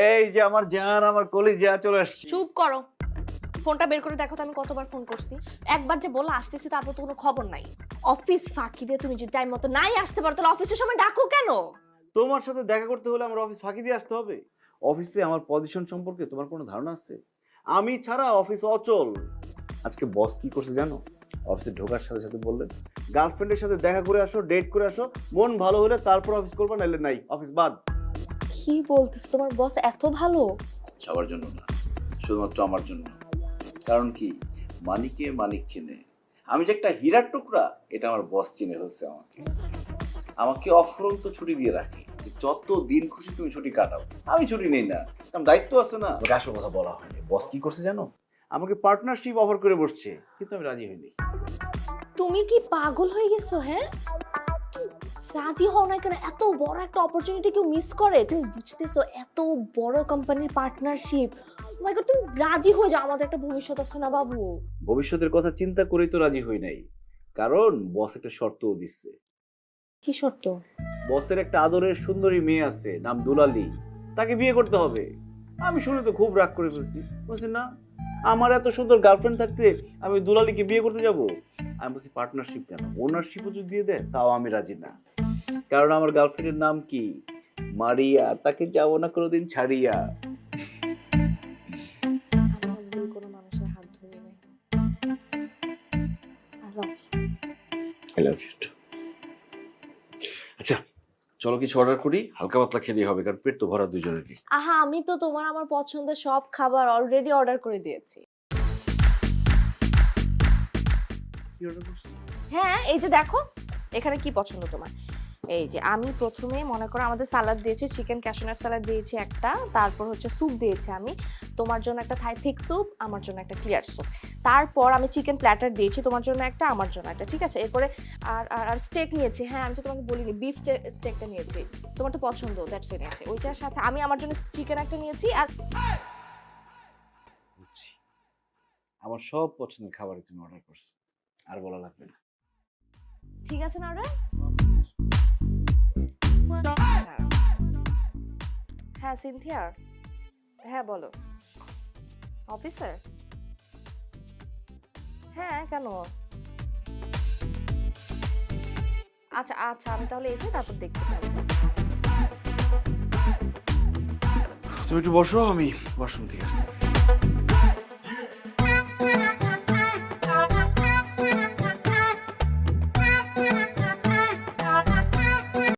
এই যে আমার জান, আমার কলিজা চলে আসছে। চুপ করো। ফোনটা বের করে দেখো তো আমি কতবার ফোন করছি। একবার যে বলা আসতেছি তারপর তো কোনো খবর নাই। অফিস ফাঁকি দিয়ে তুমি যদি টাইম মতো নাই আসতে পারো তাহলে অফিসের সময় ডাকো কেন? তোমার সাথে দেখা করতে হলে আমার অফিস ফাঁকি দিয়ে আসতে হবে? অফিসে আমার পজিশন সম্পর্কে তোমার কোনো ধারণা আছে? আমি ছাড়া অফিস অচল। আজকে বস কি করছে জানো? অফিসে ঢোকার সাথে সাথে বললেন, গার্লফ্রেন্ডের সাথে দেখা করে আসো, ডেট করে আসো, মন ভালো হলে তারপর অফিস করবা, নাইলে নাই, অফিস বাদ। কি বলতেছো? তোমার বস এত ভালো? সবার জন্য না, শুধুমাত্র আমার জন্য। কারণ কি, মানিকে মানিক চিনে। আমি যে একটা হীরার টুকরা এটা আমার বস চিনে ফেলছে আমাকে। আমাকে অফুরন্ত ছুটি দিয়ে রাখে, যে যত দিন খুশি তুমি ছুটি কাটাও। আমি ছুটি নেই না, কারণ দায়িত্ব আছে না। আসল কথা বলা হয়নি। বস কি করছে জানো? আমাকে পার্টনারশিপ অফার করে বসছে, কিন্তু আমি রাজি হইনি। তুমি কি পাগল হয়ে গেছো? হ্যাঁ, রাজি হও না কেন? এত বড় একটা অপরচুনিটি কেউ মিস করে? তুমি বুঝতেছো এত বড় কোম্পানির পার্টনারশিপ? মাই গড, তুমি রাজি হয়ে যাও, আমাদের একটা ভবিষ্যৎ আছে না বাবু। ভবিষ্যতের কথা চিন্তা করেই তো রাজি হই নাই, কারণ বস একটা শর্তও দিচ্ছে। কি শর্ত? বসের একটা আদরের সুন্দরী মেয়ে আছে, নাম দুলালি। তাকে বিয়ে করতে হবে। আমি শুনে তো খুব রাগ করে ফেলছি। বলছি না, আমার এত সুন্দর গার্লফ্রেন্ড থাকতে আমি দুলালিকে বিয়ে করতে যাব? আমি বলছি পার্টনারশিপ কেন, ওনারশিপও যদি দিয়ে দেয় তাও আমি রাজি না। কারণ আমার গার্লফ্রেন্ডের নাম কি? মারিয়া। তাকে যাবো না কোনোদিন ছাড়িয়া। আমার ভুল কোনো মানুষের হাত ধরি নাই। I love you. I love you too. আচ্ছা, চলো কিছু অর্ডার করি, হালকা পাতলা খেলেই হবে, কারণ পেট তো ভরা দুজনেরই। আহা, আমি তো তোমার আমার পছন্দের সব খাবার অলরেডি অর্ডার করে দিয়েছি। কি অর্ডার করছো? হ্যাঁ, এই যে দেখো এখানে কি পছন্দ তোমার। এই যে আমি প্রথমে মনে করো আমাদের সালাদ দিয়েছি, চিকেন ক্যাশনাট সালাদ দিয়েছি একটা, তারপর হচ্ছে স্যুপ দিয়েছি আমি তোমার জন্য একটা থাই থিক স্যুপ, আমার জন্য একটা ক্লিয়ার স্যুপ। তারপর আমি চিকেন প্ল্যাটার দিয়েছি তোমার জন্য একটা, আমার জন্য একটা, ঠিক আছে? এরপরে আর আর স্টেক নিয়েছি। হ্যাঁ, আমি তো তোমাকে বলিনি, বিফ স্টেকটা নিয়েছি, তোমার তো পছন্দ, দ্যাটস ওয়াই নিয়েছি। ওইটার সাথে আমি আমার জন্য চিকেন একটা নিয়েছি। আর বুঝছি, আমার সব পছন্দের খাবার তুমি অর্ডার করছো, আর বলা লাগবে না। ঠিক আছে না অর্ডার? হ্যাঁ সিনথিয়া, হ্যাঁ বলো। অফিসে? হ্যাঁ, কেন? আচ্ছা আচ্ছা, আমি তাহলে এসে তারপর দেখতে পাবো। তুমি একটু বসো, আমি ওয়াশরুম থেকে আসতেছি।